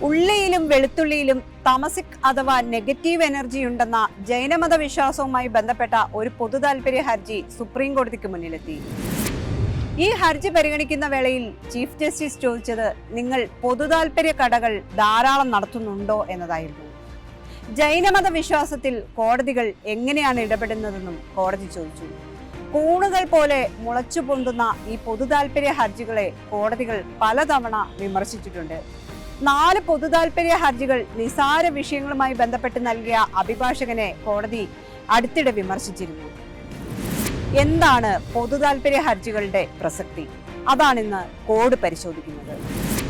ഉള്ളിയിലും വെളുത്തുള്ളിയിലും തമസിക് അഥവാ negative energy ഉണ്ടെന്ന ജൈനമത വിശ്വാസവുമായി ബന്ധപ്പെട്ട ഒരു പൊതുതാൽപര്യ ഹർജി സുപ്രീം കോടതിക്ക് മുന്നിലെത്തി. ഈ ഹർജി പരിഗണിക്കുന്ന വേളയിൽ ചീഫ് ജസ്റ്റിസ് ചോദിച്ചത് നിങ്ങൾ പൊതുതാൽപര്യ കടകൾ ധാരാളം നടത്തുന്നുണ്ടോ എന്നതായിരുന്നു. ജൈനമത വിശ്വാസത്തിൽ കോടതികൾ എങ്ങനെയാണ് ഇടപെടുന്നതെന്നും കോടതി ചോദിച്ചു. കൂണുകൾ പോലെ മുളച്ചു പൊന്തുന്ന ഈ പൊതുതാൽപര്യ ഹർജികളെ കോടതികൾ പലതവണ വിമർശിച്ചിട്ടുണ്ട്. 4 പൊതുതാൽപര്യ ഹർജികൾ നിസാര വിഷയങ്ങളുമായി ബന്ധപ്പെട്ട് നൽകിയ അഭിഭാഷകനെ കോടതി അടുത്തിടെ വിമർശിച്ചിരുന്നു. എന്താണ് പൊതുതാൽപര്യ ഹർജികളുടെ പ്രസക്തി? അതാണിന്ന് കോഡ് പരിശോധിക്കുന്നത്.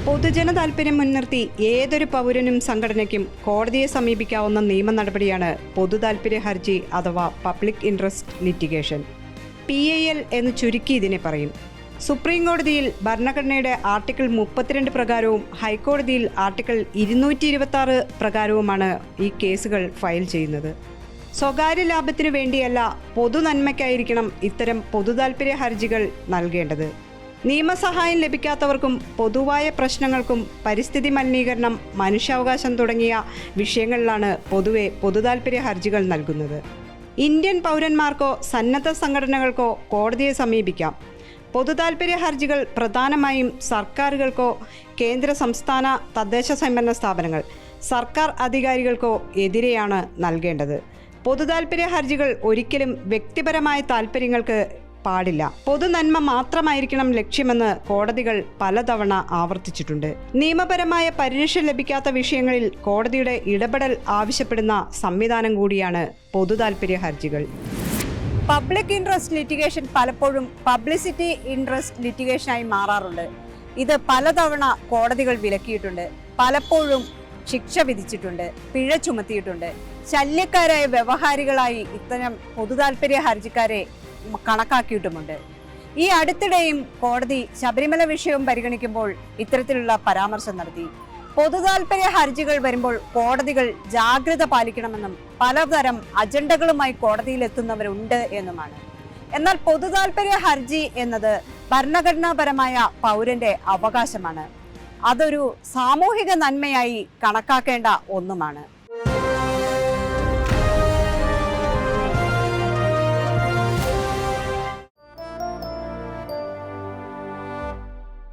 പൊതുജന താൽപര്യം മുൻനിർത്തി ഏതൊരു പൗരനും സംഘടനയ്ക്കും കോടതിയെ സമീപിക്കാവുന്ന നിയമ നടപടിയാണ് പൊതുതാൽപര്യ ഹർജി അഥവാ പബ്ലിക് ഇൻട്രസ്റ്റ് ലിറ്റിഗേഷൻ. PIL എന്ന് ചുരുക്കി ഇതിനെ പറയും. സുപ്രീം കോടതിയിൽ ഭരണഘടനയുടെ ആർട്ടിക്കിൾ 32 പ്രകാരവും ഹൈക്കോടതിയിൽ ആർട്ടിക്കിൾ 226 പ്രകാരവുമാണ് ഈ കേസുകൾ ഫയൽ ചെയ്യുന്നത്. സ്വകാര്യ ലാഭത്തിനു വേണ്ടിയല്ല, പൊതു നന്മയ്ക്കായിരിക്കണം ഇത്തരം പൊതുതാൽപര്യ ഹർജികൾ നൽകേണ്ടത്. നിയമസഹായം ലഭിക്കാത്തവർക്കും പൊതുവായ പ്രശ്നങ്ങൾക്കും പരിസ്ഥിതി മലിനീകരണം, മനുഷ്യാവകാശം തുടങ്ങിയ വിഷയങ്ങളിലാണ് പൊതുവെ പൊതുതാൽപര്യ ഹർജികൾ നൽകുന്നത്. ഇന്ത്യൻ പൗരന്മാർക്കോ സന്നദ്ധ സംഘടനകൾക്കോ കോടതിയെ സമീപിക്കാം. പൊതുതാൽപര്യ ഹർജികൾ പ്രധാനമായും സർക്കാരുകൾക്കോ കേന്ദ്ര സംസ്ഥാന തദ്ദേശ സ്വയംഭരണ സ്ഥാപനങ്ങൾ, സർക്കാർ അധികാരികൾക്കോ എതിരെയാണ് നൽകേണ്ടത്. പൊതുതാൽപര്യ ഹർജികൾ ഒരിക്കലും വ്യക്തിപരമായ താൽപ്പര്യങ്ങൾക്ക് പാടില്ല. പൊതുനന്മ മാത്രമായിരിക്കണം ലക്ഷ്യമെന്ന് കോടതികൾ പലതവണ ആവർത്തിച്ചിട്ടുണ്ട്. നിയമപരമായ പരിരക്ഷ ലഭിക്കാത്ത വിഷയങ്ങളിൽ കോടതിയുടെ ഇടപെടൽ ആവശ്യപ്പെടുന്ന സംവിധാനം കൂടിയാണ് പൊതുതാൽപര്യ ഹർജികൾ. പബ്ലിക് ഇൻട്രസ്റ്റ് ലിറ്റിഗേഷൻ പലപ്പോഴും പബ്ലിസിറ്റി ഇൻട്രസ്റ്റ് ലിറ്റിഗേഷനായി മാറാറുണ്ട്. ഇത് പലതവണ കോടതികൾ വിലക്കിയിട്ടുണ്ട്. പലപ്പോഴും ശിക്ഷ വിധിച്ചിട്ടുണ്ട്, പിഴ ചുമത്തിയിട്ടുണ്ട്. ശല്യക്കാരായ വ്യവഹാരികളായി ഇത്തരം പൊതുതാൽപര്യ ഹർജിക്കാരെ കണക്കാക്കിയിട്ടുമുണ്ട്. ഈ അടുത്തിടെയും കോടതി ശബരിമല വിഷയവും പരിഗണിക്കുമ്പോൾ ഇത്തരത്തിലുള്ള പരാമർശം നടത്തി. പൊതുതാൽപര്യ ഹർജികൾ വരുമ്പോൾ കോടതികൾ ജാഗ്രത പാലിക്കണമെന്നും പലതരം അജണ്ടകളുമായി കോടതിയിലെത്തുന്നവരുണ്ട് എന്നുമാണ്. എന്നാൽ പൊതുതാൽപര്യ ഹർജി എന്നത് ഭരണഘടനാപരമായ പൗരന്റെ അവകാശമാണ്. അതൊരു സാമൂഹിക നന്മയായി കണക്കാക്കേണ്ട ഒന്നുമാണ്.